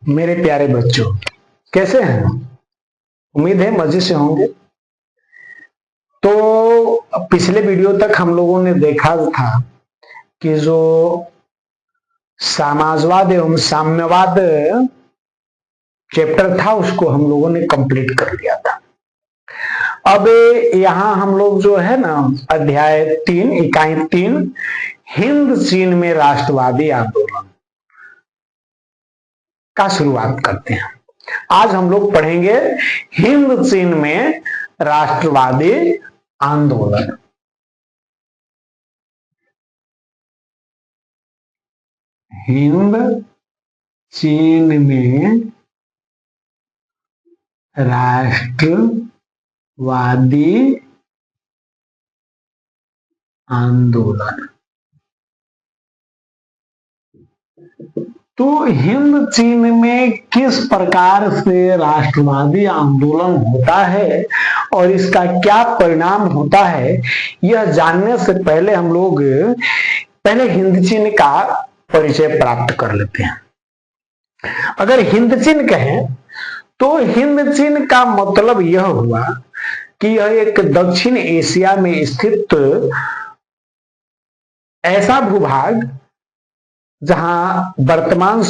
मेरे प्यारे बच्चों, कैसे हैं? उम्मीद है मजे से होंगे। तो पिछले वीडियो तक हम लोगों ने देखा था कि जो समाजवाद एवं साम्यवाद चैप्टर था उसको हम लोगों ने कंप्लीट कर लिया था। अब यहाँ हम लोग जो है ना अध्याय 3 इकाई 3 हिंद चीन में राष्ट्रवादी आंदोलन का शुरुआत करते हैं। आज हम लोग पढ़ेंगे हिंद चीन में राष्ट्रवादी आंदोलन। हिंद चीन में राष्ट्रवादी आंदोलन। तो हिंद चीन में किस प्रकार से राष्ट्रवादी आंदोलन होता है और इसका क्या परिणाम होता है, यह जानने से पहले हम लोग पहले हिंद चीन का परिचय प्राप्त कर लेते हैं। अगर हिंद चीन कहें तो हिंद चीन का मतलब यह हुआ कि यह एक दक्षिण एशिया में स्थित ऐसा भूभाग जहां वर्तमान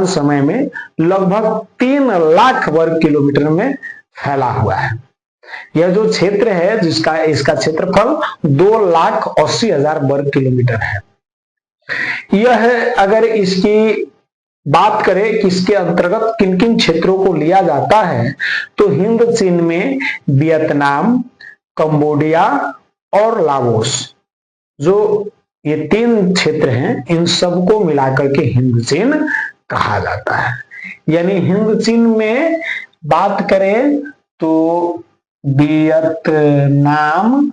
समय में लगभग 3 लाख वर्ग किलोमीटर में फैला हुआ है। यह जो क्षेत्र है इसका क्षेत्रफल 2,80,000 वर्ग किलोमीटर है। यह अगर इसकी बात करें कि इसके अंतर्गत किन किन क्षेत्रों को लिया जाता है तो हिंद चीन में वियतनाम, कंबोडिया और लाओस, जो ये 3 क्षेत्र हैं, इन सबको मिलाकर के हिंद चीन कहा जाता है। यानी हिंद चीन में बात करें तो वियतनाम,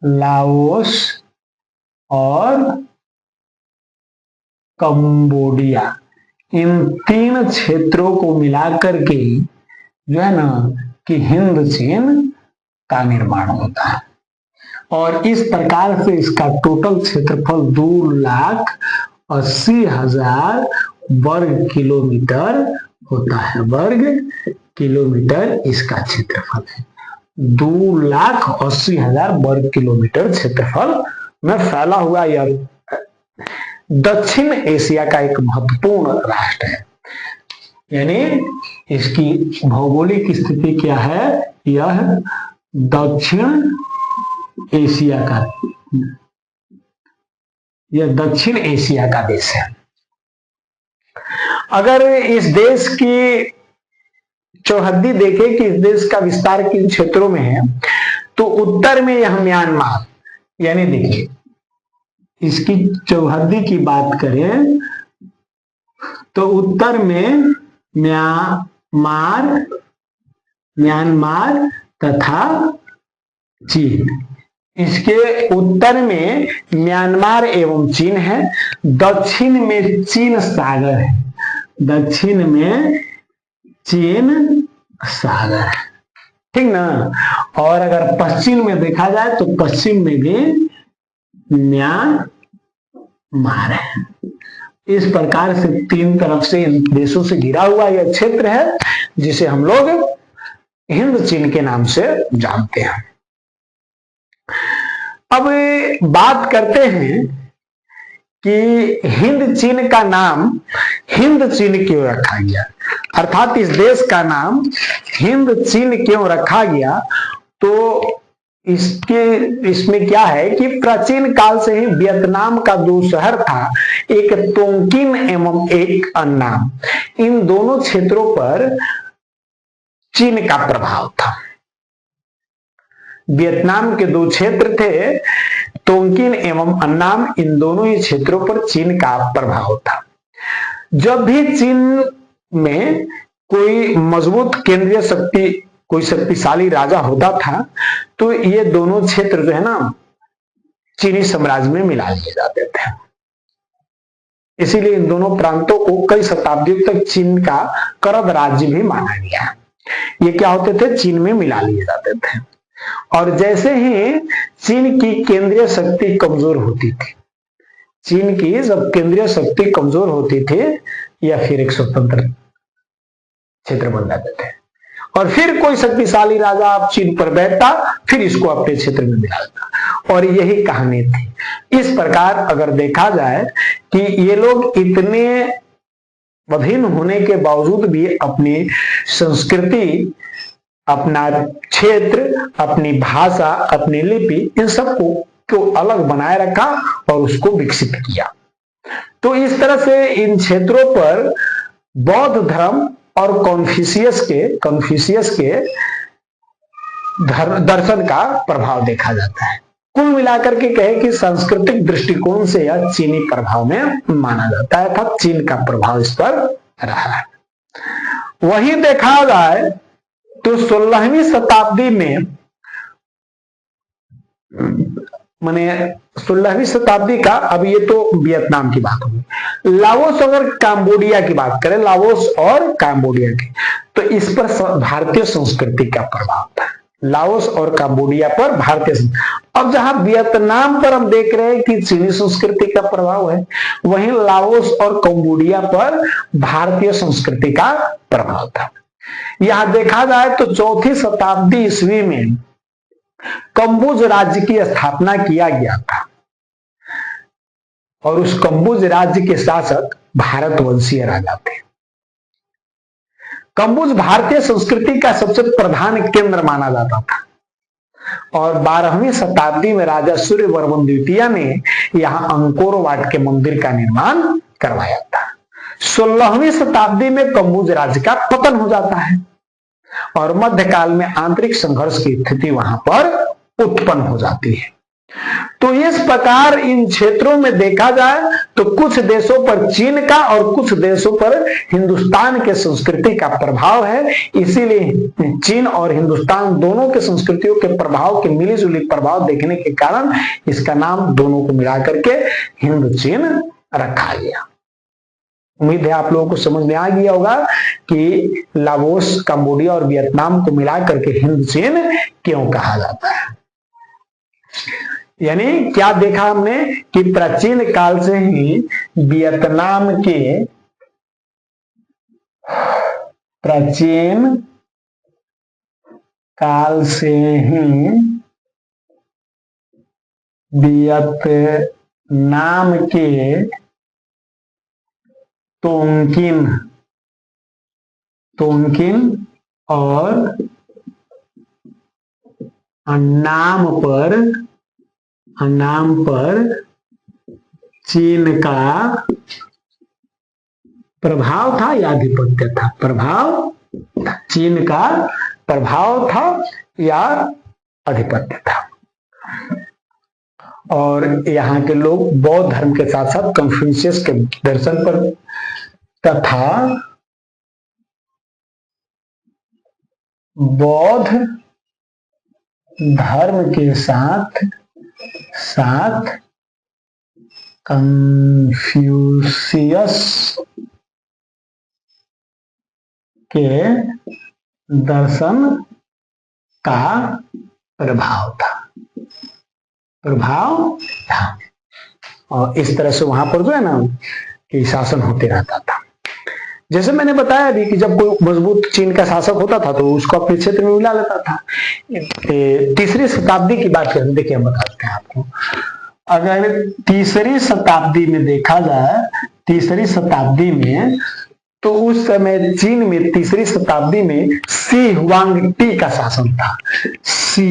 लाओस और कंबोडिया, इन 3 क्षेत्रों को मिलाकर के जो है ना कि हिंद चीन का निर्माण होता है। और इस प्रकार से इसका टोटल क्षेत्रफल 2,80,000 वर्ग किलोमीटर होता है। वर्ग किलोमीटर इसका क्षेत्रफल है। 2,80,000 वर्ग किलोमीटर क्षेत्रफल में फैला हुआ यह दक्षिण एशिया का एक महत्वपूर्ण राष्ट्र है। यानी इसकी भौगोलिक स्थिति क्या है? यह दक्षिण एशिया का देश है। अगर इस देश की चौहद्दी देखें कि इस देश का विस्तार किन क्षेत्रों में है तो उत्तर में यह म्यांमार, यानी देखिए इसकी चौहद्दी की बात करें तो उत्तर में म्यांमार तथा चीन। इसके उत्तर में म्यांमार एवं चीन है, दक्षिण में चीन सागर है, दक्षिण में चीन सागर है, ठीक ना। और अगर पश्चिम में देखा जाए तो पश्चिम में भी म्यांमार है। इस प्रकार से 3 तरफ से इन देशों से घिरा हुआ यह क्षेत्र है जिसे हम लोग हिंद चीन के नाम से जानते हैं। अब बात करते हैं कि हिंद चीन का नाम हिंद चीन क्यों रखा गया, अर्थात इस देश का नाम हिंद चीन क्यों रखा गया। तो इसमें क्या है कि प्राचीन काल से ही वियतनाम का जो शहर था, एक तोंकिन एवं एक अन्नाम, इन दोनों क्षेत्रों पर चीन का प्रभाव था। वियतनाम के 2 क्षेत्र थे, तोंकिन एवं अन्नाम, इन दोनों ही क्षेत्रों पर चीन का प्रभाव था। जब भी चीन में कोई मजबूत केंद्रीय शक्ति, कोई शक्तिशाली राजा होता था तो ये दोनों क्षेत्र जो है ना चीनी साम्राज्य में मिला लिए जाते थे। इसीलिए इन दोनों प्रांतों को कई शताब्दियों तक चीन का करद राज्य भी माना गया है। ये क्या होते थे? चीन में मिला लिए जाते थे। और जैसे ही चीन की केंद्रीय शक्ति कमजोर होती थी, चीन की जब केंद्रीय शक्ति कमजोर होती थी, या फिर एक स्वतंत्र क्षेत्र बन जाते थे और फिर कोई शक्तिशाली राजा अब चीन पर बैठता, फिर इसको अपने क्षेत्र में मिला देता, और यही कहानी थी। इस प्रकार अगर देखा जाए कि ये लोग इतने अधीन होने के बावजूद भी अपनी संस्कृति, अपना क्षेत्र, अपनी भाषा, अपनी लिपि, इन सबको अलग बनाए रखा और उसको विकसित किया। तो इस तरह से इन क्षेत्रों पर बौद्ध धर्म और कॉन्फ्यूशियस के दर्शन का प्रभाव देखा जाता है। कुल मिलाकर के कहे कि सांस्कृतिक दृष्टिकोण से यह चीनी प्रभाव में माना जाता है, अर्थात चीन का प्रभाव इस पर रहा है। वहीं देखा जाए तो 16वीं शताब्दी में, माने 16वीं शताब्दी का, अब ये तो वियतनाम की बात होगी, लाओस अगर काम्बोडिया की बात करें, लाओस और काम्बोडिया की, तो इस पर भारतीय संस्कृति का प्रभाव था। लाओस और काम्बोडिया पर भारतीय, अब जहां वियतनाम पर हम देख रहे हैं कि चीनी संस्कृति का प्रभाव है, वहीं लाओस और काम्बोडिया पर भारतीय संस्कृति का प्रभाव था। यहां देखा जाए तो 4वीं शताब्दी ईस्वी में कंबुज राज्य की स्थापना किया गया था और उस कंबुज राज्य के शासक भारतवंशीय राजा थे। कंबुज भारतीय संस्कृति का सबसे प्रधान केंद्र माना जाता था और 12वीं शताब्दी में राजा सूर्यवर्मन द्वितीय ने यहां अंकोर वाट के मंदिर का निर्माण करवाया था। 16वीं शताब्दी में कंबुज राज्य का पतन हो जाता है और मध्यकाल में आंतरिक संघर्ष की स्थिति वहां पर उत्पन्न हो जाती है। तो इस प्रकार इन क्षेत्रों में देखा जाए तो कुछ देशों पर चीन का और कुछ देशों पर हिंदुस्तान के संस्कृति का प्रभाव है। इसीलिए चीन और हिंदुस्तान दोनों के संस्कृतियों के प्रभाव के मिलीजुली प्रभाव देखने के कारण इसका नाम दोनों को मिला करके हिंद चीन रखा गया। उम्मीद है आप लोगों को समझ में आ गया होगा कि लाओस, कंबोडिया और वियतनाम को मिला करके हिंद चीन क्यों कहा जाता है। यानी क्या देखा हमने कि प्राचीन काल से ही वियतनाम के, प्राचीन काल से ही वियतनाम के तोंकिन और अन्नाम पर चीन का प्रभाव था या आधिपत्य था? चीन का प्रभाव था या आधिपत्य था। और यहाँ के लोग बौद्ध धर्म के साथ साथ कन्फ्यूशियस के दर्शन पर तथा बौद्ध धर्म के साथ कन्फ्यूशियस के दर्शन का प्रभाव था। और इस तरह से वहां पर जो है ना कि शासन होते रहता था। जैसे मैंने बताया अभी कि जब कोई मजबूत चीन का शासक होता था तो उसको अपने क्षेत्र में मिला लेता था। 3री शताब्दी की बात करें, देखिए हम बताते हैं आपको। अगर 3री शताब्दी में देखा जाए, 3री शताब्दी में, तो उस समय चीन में 3री शताब्दी में शी हुआंगटी का शासन था। शी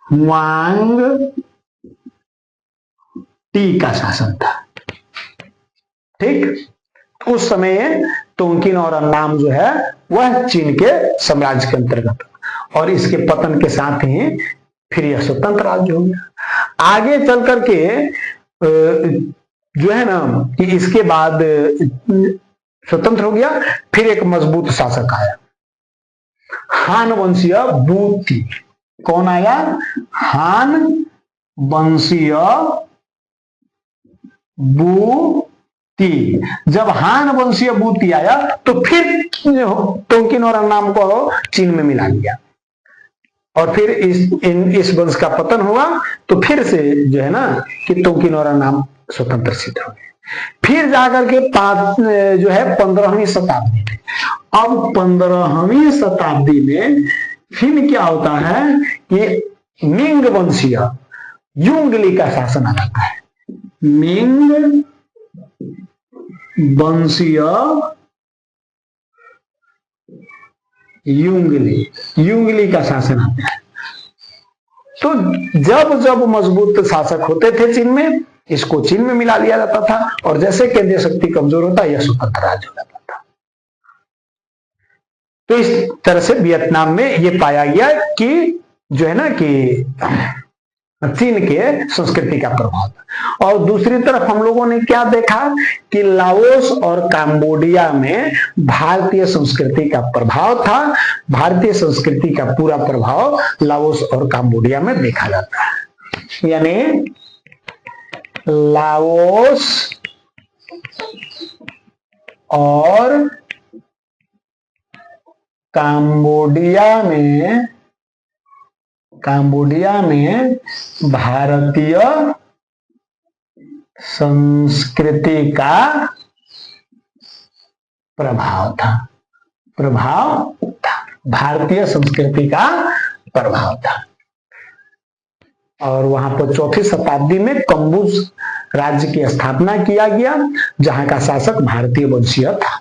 हुआंगटी का शासन था। ठीक, उस समय तोंकिन और अन्नाम जो है वह चीन के साम्राज्य के अंतर्गत, और इसके पतन के साथ ही फिर यह स्वतंत्र राज्य हो गया। आगे चल करके जो है ना कि इसके बाद स्वतंत्र हो गया, फिर एक मजबूत शासक आया, हान वंशीय बूती। कौन आया? हान वंशीय बूती। जब हान वंशीय बूती आया तो फिर तोंकिन और अन्नाम को चीन में मिला लिया। और फिर इस वंश का पतन हुआ तो फिर से जो है ना कि तोंकिनोरा नाम स्वतंत्र सिद्ध हो गए। फिर जाकर के 15वीं शताब्दी में, अब 15वीं शताब्दी में फिर क्या होता है कि मिंग वंशीय युंगली का शासन आ जाता है। मिंग वंशीय युंगली का शासन आता है। तो जब जब मजबूत शासक होते थे चीन में, इसको चीन में मिला लिया जाता था, और जैसे केंद्रीय शक्ति कमजोर होता यह स्वतंत्र राज्य हो जाता था। तो इस तरह से वियतनाम में यह पाया गया कि जो है ना कि चीन के संस्कृति का प्रभाव था। और दूसरी तरफ हम लोगों ने क्या देखा कि लाओस और कंबोडिया में भारतीय संस्कृति का प्रभाव था। भारतीय संस्कृति का पूरा प्रभाव लाओस और कंबोडिया में देखा जाता है। यानी लाओस और कंबोडिया में भारतीय संस्कृति का प्रभाव था। भारतीय संस्कृति का प्रभाव था। और वहां पर 4वीं शताब्दी में कंबुज राज्य की स्थापना किया गया, जहां का शासक भारतीय वंशीय था।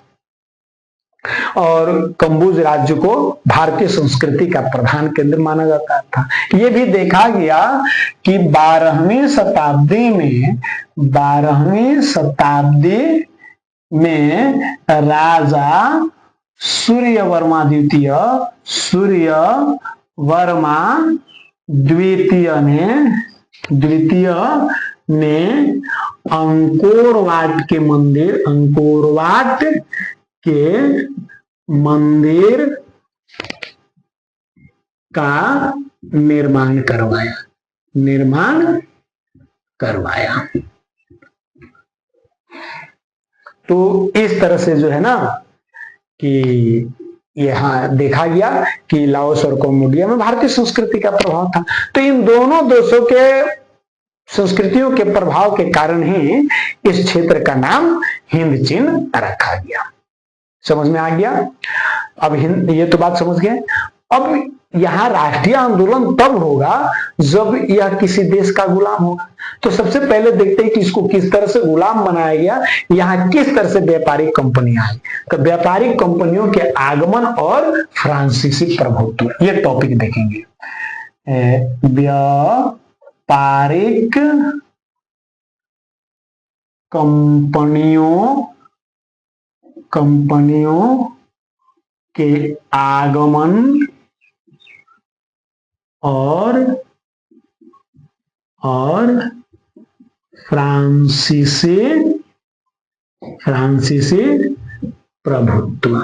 और कंबुज राज्य को भारतीय संस्कृति का प्रधान केंद्र माना जाता था। यह भी देखा गया कि 12वीं शताब्दी में राजा सूर्यवर्मा द्वितीय ने अंकोरवाट के मंदिर का निर्माण करवाया। तो इस तरह से जो है ना कि यहां देखा गया कि लाओस और कंबोडिया में भारतीय संस्कृति का प्रभाव था। तो इन दोनों देशों के संस्कृतियों के प्रभाव के कारण ही इस क्षेत्र का नाम हिंद चीन रखा गया। समझ में आ गया? अब ये तो बात समझ गए। अब यहाँ राष्ट्रीय आंदोलन तब होगा जब यह किसी देश का गुलाम होगा। तो सबसे पहले देखते हैं कि इसको किस तरह से गुलाम बनाया गया, यहाँ किस तरह से व्यापारिक कंपनियां आई। तो व्यापारिक कंपनियों के आगमन और फ्रांसीसी प्रभुत्व, ये टॉपिक देखेंगे। व्यापारिक कंपनियों के आगमन और फ्रांसीसी प्रभुत्व,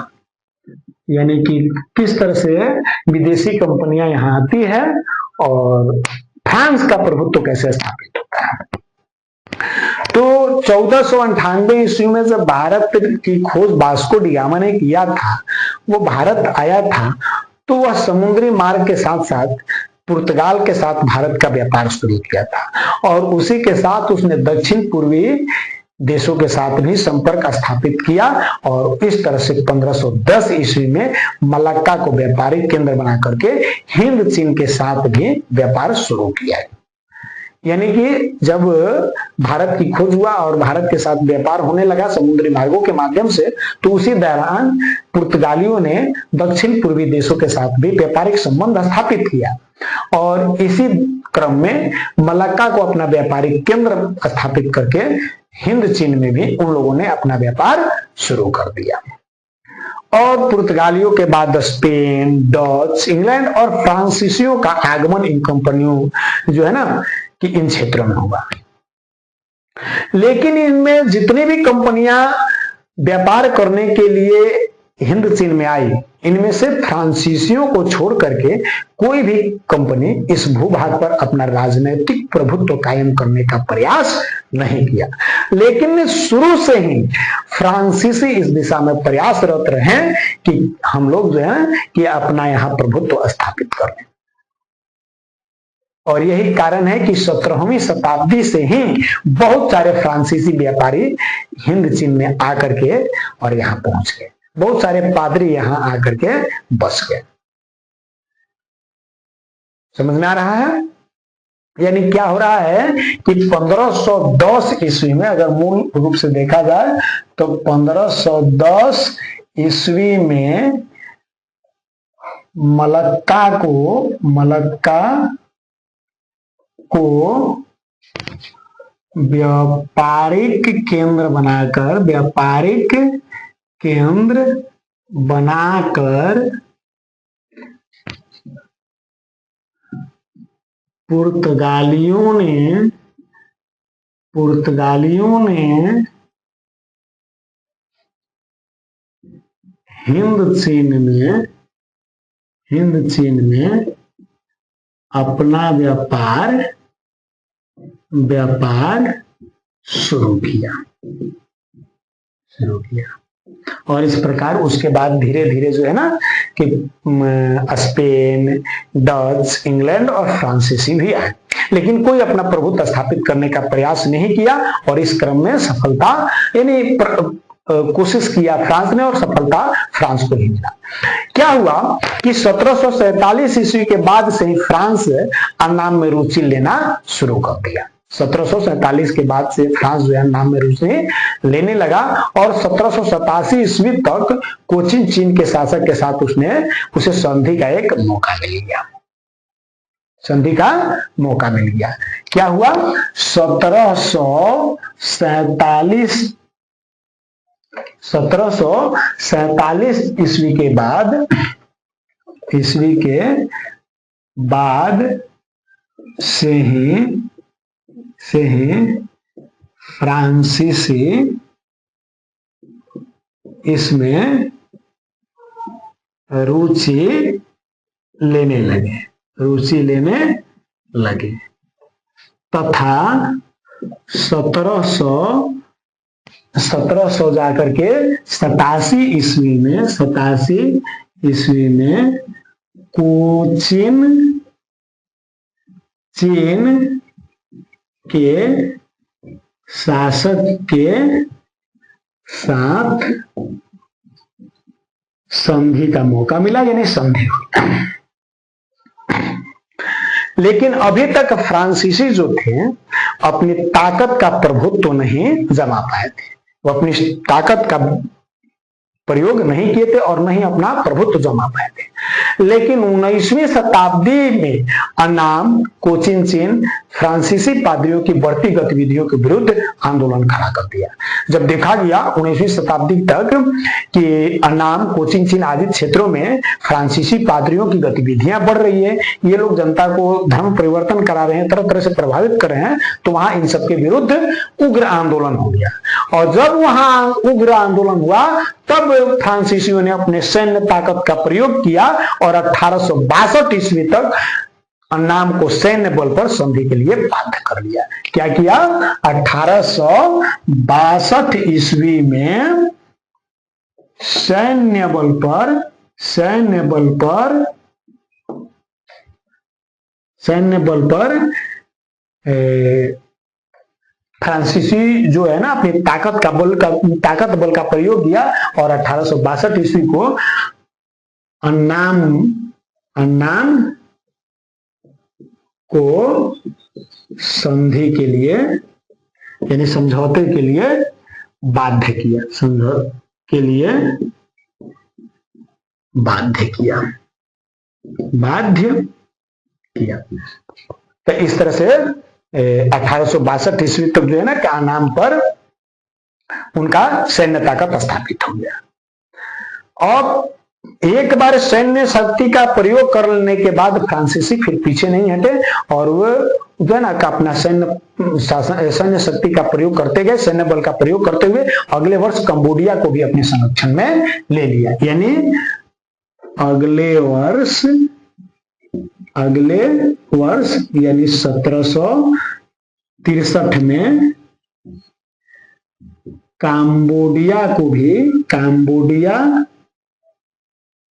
यानी कि किस तरह से विदेशी कंपनियां यहां आती है और फ्रांस का प्रभुत्व कैसे स्थापित होता है। तो 1498 ईस्वी में जब भारत की खोज वास्को डी गामा ने किया था, वो भारत आया था, तो वह समुद्री मार्ग के साथ साथ पुर्तगाल के साथ भारत का व्यापार शुरू किया था। और उसी के साथ उसने दक्षिण पूर्वी देशों के साथ भी संपर्क स्थापित किया। और इस तरह से 1510 ईस्वी में मलक्का को व्यापारिक केंद्र बना करके हिंद चीन के साथ भी व्यापार शुरू किया। यानी कि जब भारत की खोज हुआ और भारत के साथ व्यापार होने लगा समुद्री मार्गों के माध्यम से, तो उसी दौरान पुर्तगालियों ने दक्षिण पूर्वी देशों के साथ भी व्यापारिक संबंध स्थापित किया। और इसी क्रम में मलक्का को अपना व्यापारिक केंद्र स्थापित करके हिंद चीन में भी उन लोगों ने अपना व्यापार शुरू कर दिया। और पुर्तगालियों के बाद स्पेन, डच, इंग्लैंड और फ्रांसीसियों का आगमन इन कंपनियों जो है ना कि इन क्षेत्रों में होगा। लेकिन इनमें जितनी भी कंपनियां व्यापार करने के लिए हिंद चीन में आई, इनमें से फ्रांसीसियों को छोड़ करके कोई भी कंपनी इस भूभाग पर अपना राजनीतिक प्रभुत्व कायम करने का प्रयास नहीं किया। लेकिन शुरू से ही फ्रांसीसी इस दिशा में प्रयासरत रहे कि हम लोग जो है कि अपना यहाँ प्रभुत्व स्थापित कर लें। और यही कारण है कि 17वीं शताब्दी से ही बहुत सारे फ्रांसीसी व्यापारी हिंद चीन में आकर के और यहाँ पहुंच गए, बहुत सारे पादरी यहाँ आकर के बस गए। समझ में आ रहा है? यानी क्या हो रहा है कि 1510 ईस्वी में, अगर मूल रूप से देखा जाए तो 1510 ईस्वी में मलक्का को व्यापारिक केंद्र बनाकर पुर्तगालियों ने हिंद चीन में अपना व्यापार शुरू किया। और इस प्रकार उसके बाद धीरे धीरे जो है ना कि स्पेन, डच, इंग्लैंड और फ्रांसीसी भी आए, लेकिन कोई अपना प्रभुत्व स्थापित करने का प्रयास नहीं किया। और इस क्रम में सफलता यानी कोशिश किया फ्रांस ने और सफलता फ्रांस को ही मिला। क्या हुआ कि 1747 ईस्वी के बाद से ही फ्रांस नाम में रुचि लेना शुरू कर दिया। 1747 के बाद से फ्रांस जो है नाम में रुचि लेने लगा और 1787 ईस्वी तक कोचिन चीन के शासक के साथ उसे संधि का एक मौका मिल गया। क्या हुआ? 1747 ईस्वी के बाद से ही फ्रांसीसी इसमें रुचि लेने लगे तथा 1700 जाकर के 87 ईस्वी में कोचिन चीन के शासक के साथ संधि का मौका मिला, यानी संधि। लेकिन अभी तक फ्रांसीसी जो थे अपनी ताकत का प्रभुत्व नहीं जमा पाए थे, वो अपनी ताकत का प्रयोग नहीं किए थे और नहीं अपना प्रभुत्व जमा पाए थे। लेकिन 19वीं शताब्दी में अनाम, कोचिन चीन फ्रांसीसी पादरियों की बढ़ती गतिविधियों के विरुद्ध आंदोलन खड़ा कर दिया। जब देखा गया 19वीं शताब्दी तक कि अनाम, कोचिन चीन आदि क्षेत्रों में फ्रांसीसी पादरियों की गतिविधियां बढ़ रही है, ये लोग जनता को धर्म परिवर्तन करा रहे हैं, तरह तरह से प्रभावित कर रहे हैं, तो वहां इन सबके विरुद्ध उग्र आंदोलन हो गया। और जब वहां उग्र आंदोलन हुआ तब फ्रांसीसियों ने अपने सैन्य ताकत का प्रयोग किया और 1862 ईस्वी तक अन्नाम को सैन्य बल पर संधि के लिए बाध्य कर दिया। क्या किया? 1862 ईस्वी में सैन्य बल पर फ्रांसीसी जो है ना अपनी ताकत बल का प्रयोग किया और 1862 ईस्वी को अन्नाम को संधि के लिए यानी समझौते के लिए बाध्य किया। तो इस तरह से 1862 ईस्वी तक जो है ना क्या नाम पर उनका सैन्य ताकत स्थापित हो गया। अब एक बार सैन्य शक्ति का प्रयोग करने के बाद फ्रांसीसी फिर पीछे नहीं हटे और वो जो है ना अपना सैन्य शक्ति का प्रयोग करते गए, सैन्य बल का प्रयोग करते हुए अगले वर्ष कंबोडिया को भी अपने संरक्षण में ले लिया। यानी अगले वर्ष यानी 1763 में काम्बोडिया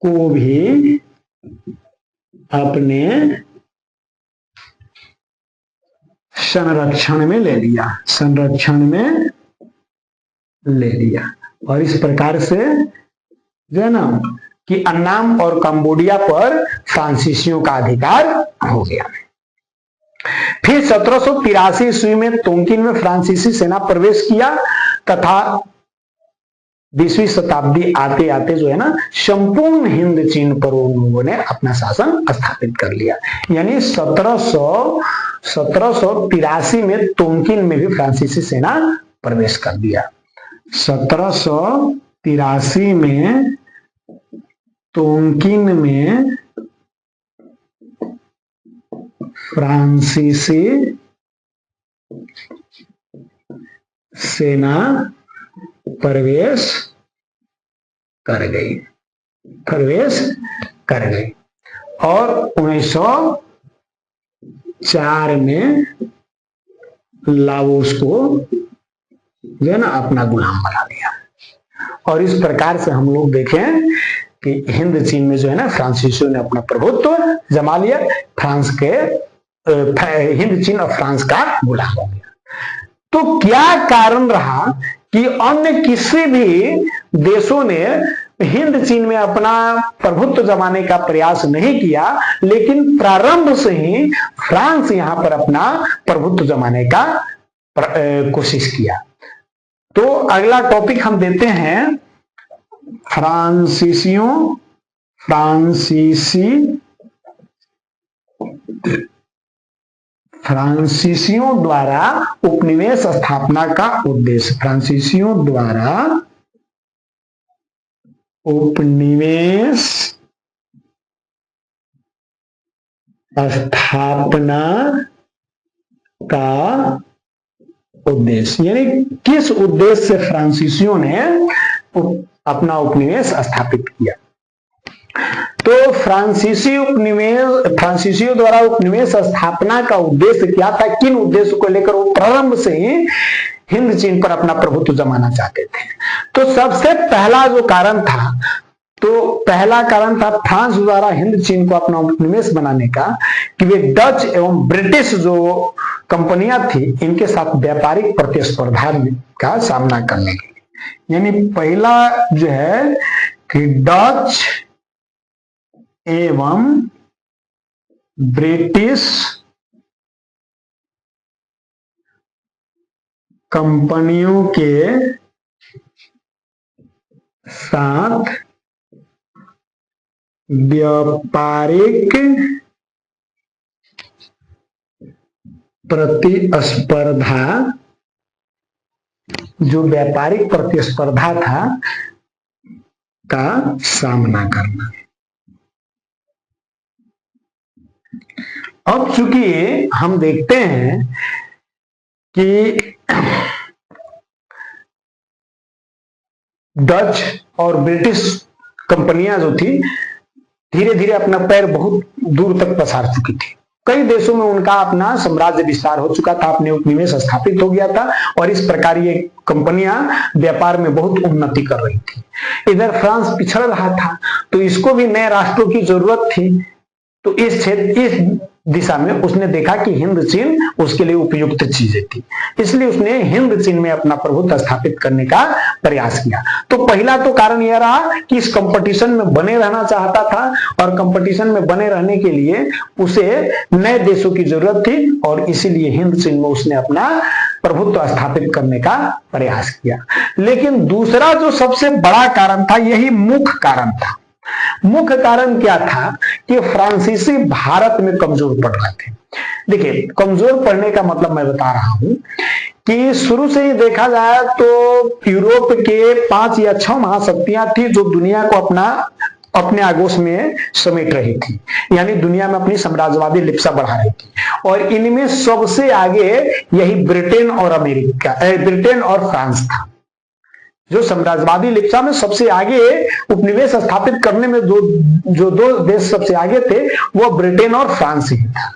को भी अपने संरक्षण में ले लिया, संरक्षण में ले लिया। और इस प्रकार से जो है ना कि अन्नाम और कंबोडिया पर फ्रांसीसियों का अधिकार हो गया। फिर 1783 ईस्वी में तोंकिन में फ्रांसीसी सेना प्रवेश किया तथा 20वीं शताब्दी आते आते जो है ना संपूर्ण हिंद चीन पर उन लोगों ने अपना शासन स्थापित कर लिया। यानी 1783 में तोंकिन में भी फ्रांसीसी सेना प्रवेश कर दिया। 1783 में तोंकिन में फ्रांसीसी सेना प्रवेश कर गई और 1904 में लाओस को जो है ना अपना गुलाम बना लिया। और इस प्रकार से हम लोग देखें कि हिंद चीन में जो है ना फ्रांसीसियों ने अपना प्रभुत्व जमा लिया, फ्रांस के हिंद चीन और फ्रांस का गुलाम हो गया। तो क्या कारण रहा कि अन्य किसी भी देशों ने हिंद चीन में अपना प्रभुत्व जमाने का प्रयास नहीं किया, लेकिन प्रारंभ से ही फ्रांस यहां पर अपना प्रभुत्व जमाने का कोशिश किया। तो अगला टॉपिक हम देते हैं फ्रांसीसियों द्वारा उपनिवेश स्थापना का उद्देश्य। फ्रांसीसियों द्वारा उपनिवेश स्थापना का उद्देश्य, यानी किस उद्देश्य से फ्रांसीसियों ने अपना उपनिवेश स्थापित किया। तो फ्रांसीसियों द्वारा उपनिवेश स्थापना का उद्देश्य क्या था, किन उद्देश्य को लेकर वो प्रारंभ से ही हिंद चीन पर अपना प्रभुत्व जमाना चाहते थे। तो सबसे पहला जो कारण था, फ्रांस द्वारा हिंद चीन को अपना उपनिवेश बनाने का कि वे डच एवं ब्रिटिश जो कंपनियां थी इनके साथ व्यापारिक प्रतिस्पर्धा का सामना करने के लिए। यानी पहला जो है कि डच एवं ब्रिटिश कंपनियों के साथ व्यापारिक प्रतिस्पर्धा, जो व्यापारिक प्रतिस्पर्धा था का सामना करना। अब चूंकि हम देखते हैं कि डच और ब्रिटिश कंपनियां जो थी धीरे धीरे अपना पैर बहुत दूर तक पसार चुकी थी। कई देशों में उनका अपना साम्राज्य विस्तार हो चुका था, अपने उपनिवेश स्थापित हो गया था और इस प्रकार ये कंपनियां व्यापार में बहुत उन्नति कर रही थी। इधर फ्रांस पिछड़ रहा था, तो इसको भी नए राष्ट्रों की जरूरत थी। तो इस दिशा में उसने देखा कि हिंद चीन उसके लिए उपयुक्त चीजें थी, इसलिए उसने हिंद चीन में अपना प्रभुत्व स्थापित करने का प्रयास किया। तो पहला तो कारण यह रहा कि इस कंपटीशन में बने रहना चाहता था और कंपटीशन में बने रहने के लिए उसे नए देशों की जरूरत थी और इसीलिए हिंद चीन में उसने अपना प्रभुत्व स्थापित करने का प्रयास किया। लेकिन दूसरा जो सबसे बड़ा कारण था, यही मुख्य कारण था। मुख्य कारण क्या था कि फ्रांसीसी भारत में कमजोर पड़ रहे थे। देखिए, कमजोर पड़ने का मतलब मैं बता रहा हूं कि शुरू से ही देखा जाए तो यूरोप के 5 या 6 महाशक्तियां थी जो दुनिया को अपने आगोश में समेट रही थी, यानी दुनिया में अपनी साम्राज्यवादी लिप्सा बढ़ा रही थी। और इनमें सबसे आगे यही ब्रिटेन और फ्रांस था। जो साम्राज्यवादी लिप्सा में सबसे आगे उपनिवेश स्थापित करने में जो दो देश सबसे आगे थे वो ब्रिटेन और फ्रांस ही था।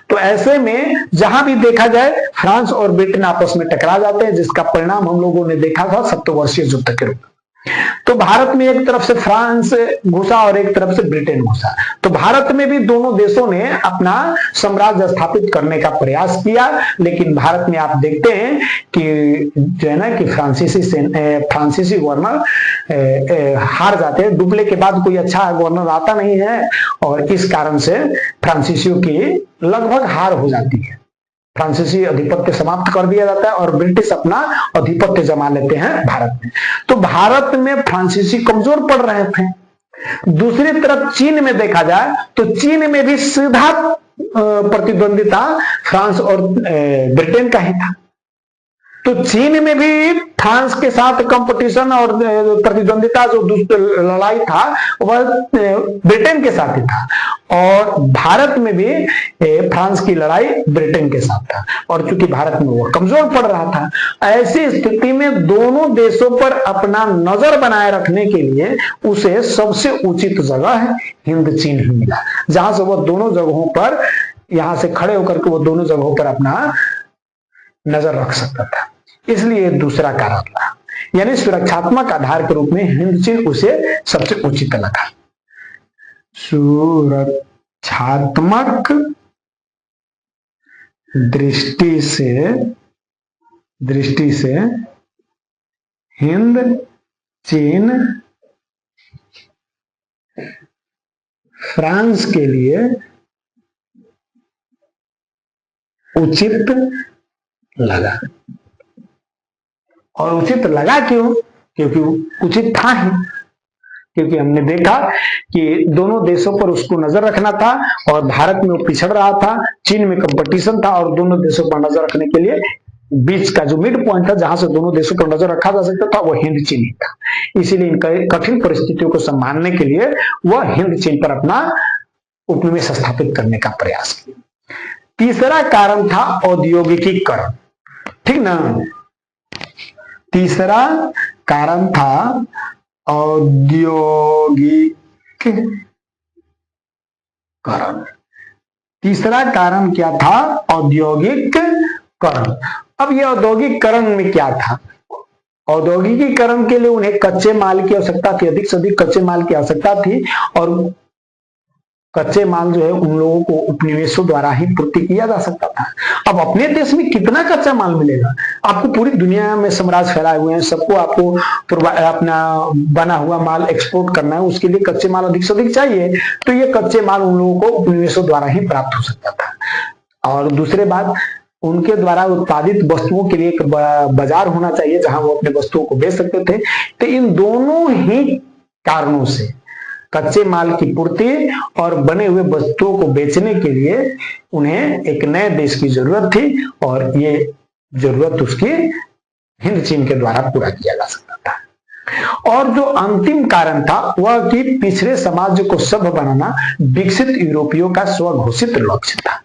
तो ऐसे में जहां भी देखा जाए फ्रांस और ब्रिटेन आपस में टकरा जाते हैं, जिसका परिणाम हम लोगों ने देखा था 70 वर्षीय युद्ध के रूप में। तो भारत में एक तरफ से फ्रांस घुसा और एक तरफ से ब्रिटेन घुसा। तो भारत में भी दोनों देशों ने अपना साम्राज्य स्थापित करने का प्रयास किया, लेकिन भारत में आप देखते हैं कि जो है ना कि फ्रांसीसी गवर्नर हार जाते हैं। डुप्ले के बाद कोई अच्छा गवर्नर आता नहीं है और इस कारण से फ्रांसीसियों की लगभग हार हो जाती है। फ्रांसीसी अधिपत्य समाप्त कर दिया जाता है और ब्रिटिश अपना अधिपत्य जमा लेते हैं भारत में। तो भारत में फ्रांसीसी कमजोर पड़ रहे थे। दूसरी तरफ चीन में देखा जाए तो चीन में भी सीधा प्रतिद्वंदिता फ्रांस और ब्रिटेन का ही था। तो चीन में भी फ्रांस के साथ कंपटीशन और प्रतिद्वंदिता जो लड़ाई था वह ब्रिटेन के साथ ही था, और भारत में भी फ्रांस की लड़ाई ब्रिटेन के साथ था। और चूंकि भारत में वो कमजोर पड़ रहा था, ऐसी स्थिति में दोनों देशों पर अपना नजर बनाए रखने के लिए उसे सबसे उचित जगह हिंद चीन ही मिला, जहां से वो दोनों जगहों पर यहां से खड़े होकर के वो दोनों जगहों पर अपना नजर रख सकता था। इसलिए दूसरा कारण था, यानी सुरक्षात्मक आधार के रूप में हिंद चीन उसे सबसे उचित लगा। सुरक्षात्मक दृष्टि से हिंद चीन फ्रांस के लिए उचित लगा। और उचित लगा क्यों? क्योंकि उचित था ही, क्योंकि हमने देखा कि दोनों देशों पर उसको नजर रखना था और भारत में वो पिछड़ रहा था, चीन में कंपटीशन था, और दोनों देशों पर नजर रखने के लिए बीच का जो मिड पॉइंट था जहां से दोनों देशों पर नजर रखा जा सकता था वो हिंद चीन ही था। इसीलिए इन कठिन परिस्थितियों को संभालने के लिए वह हिंद चीन पर अपना उपनिवेश स्थापित करने का प्रयास किया। तीसरा कारण था औद्योगिकीकरण, ठीक ना। तीसरा कारण था औद्योगिकीकरण। तीसरा कारण क्या था? औद्योगिकीकरण। अब ये औद्योगिकीकरण में क्या था? औद्योगिकीकरण के लिए उन्हें कच्चे माल की आवश्यकता थी, अधिक से अधिक कच्चे माल की आवश्यकता थी, और कच्चे माल जो है उन लोगों को उपनिवेशों द्वारा ही पूर्ति किया जा सकता था। अब अपने देश में कितना कच्चा माल मिलेगा? आपको पूरी दुनिया में साम्राज्य फैलाए हुए हैं, सबको आपको अपना बना हुआ माल एक्सपोर्ट करना है, उसके लिए कच्चे माल अधिक से अधिक चाहिए। तो ये कच्चे माल उन लोगों को उपनिवेशों द्वारा ही प्राप्त हो सकता था। और दूसरी बात, उनके द्वारा उत्पादित वस्तुओं के लिए एक बाजार होना चाहिए जहां वो अपने वस्तुओं को बेच सकते थे। तो इन दोनों ही कारणों से कच्चे माल की पूर्ति और बने हुए वस्तुओं को बेचने के लिए उन्हें एक नए देश की जरूरत थी, और ये जरूरत उसकी हिंद चीन के द्वारा पूरा किया जा सकता था। और जो अंतिम कारण था वह कि पिछड़े समाज को सभ्य बनाना विकसित यूरोपियों का स्वघोषित लक्ष्य था।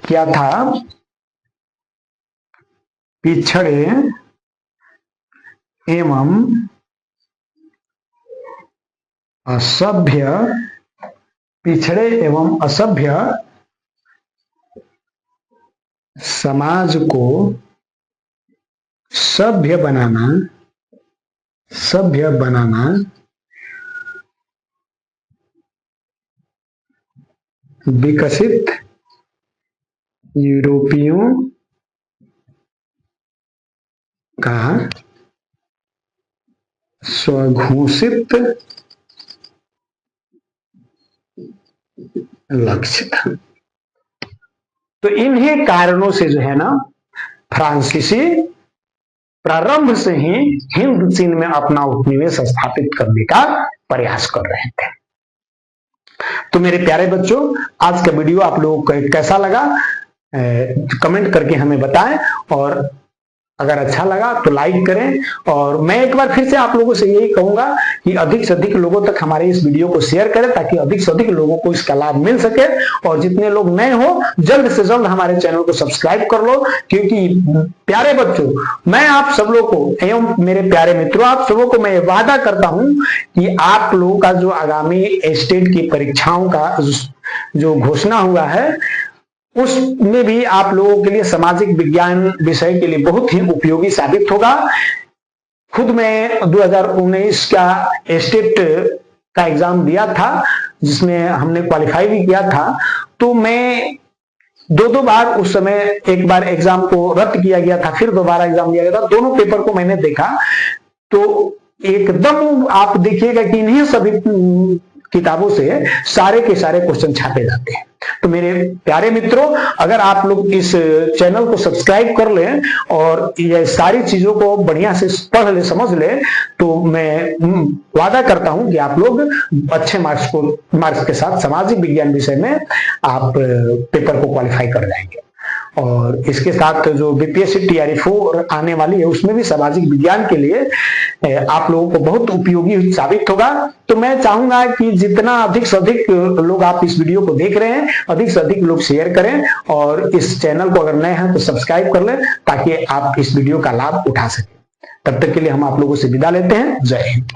क्या था? पिछड़े एवं असभ्य समाज को सभ्य बनाना विकसित यूरोपियों का स्वघोषित लक्ष्य था। तो इन्हीं कारणों से जो है ना फ्रांसीसी प्रारंभ से ही हिंद चीन में अपना उपनिवेश स्थापित करने का प्रयास कर रहे थे। तो मेरे प्यारे बच्चों, आज का वीडियो आप लोगों को कैसा लगा कमेंट करके हमें बताएं, और अगर अच्छा लगा तो लाइक करें। और मैं एक बार फिर से आप लोगों से यही कहूंगा कि अधिक से अधिक लोगों तक हमारे इस वीडियो को शेयर करें, ताकि अधिक से अधिक लोगों को इसका लाभ मिल सके। और जितने लोग नए हो जल्द से जल्द हमारे चैनल को सब्सक्राइब कर लो, क्योंकि प्यारे बच्चों, मैं आप सब लोगों को एवं मेरे प्यारे मित्रों, आप सबों को मैं वादा करता हूं कि आप लोगों का जो आगामी स्टेट की परीक्षाओं का जो घोषणा हुआ है उसमें भी आप लोगों के लिए सामाजिक विज्ञान विषय के लिए बहुत ही उपयोगी साबित होगा। खुद मैं 2019 का स्टेट का एग्जाम दिया था, जिसमें हमने क्वालिफाई भी किया था। तो मैं दो बार उस समय, एक बार एग्जाम को रद्द किया गया था, फिर दोबारा एग्जाम दिया गया था। दोनों पेपर को मैंने देखा तो एकदम आप देखिएगा कि इन्हीं सभी किताबों से सारे के सारे क्वेश्चन छापे जाते हैं। तो मेरे प्यारे मित्रों, अगर आप लोग इस चैनल को सब्सक्राइब कर लें और ये सारी चीजों को बढ़िया से पढ़ ले, समझ ले, तो मैं वादा करता हूं कि आप लोग अच्छे मार्क्स के साथ सामाजिक विज्ञान विषय में आप पेपर को क्वालिफाई कर जाएंगे। और इसके साथ जो बीपीएससी टीआरई 4 आने वाली है, उसमें भी सामाजिक विज्ञान के लिए आप लोगों को बहुत उपयोगी साबित होगा। तो मैं चाहूंगा कि जितना अधिक से अधिक लोग आप इस वीडियो को देख रहे हैं, अधिक से अधिक लोग शेयर करें, और इस चैनल को अगर नए हैं तो सब्सक्राइब कर लें, ताकि आप इस वीडियो का लाभ उठा सकें। तब तक के लिए हम आप लोगों से विदा लेते हैं। जय हिंद।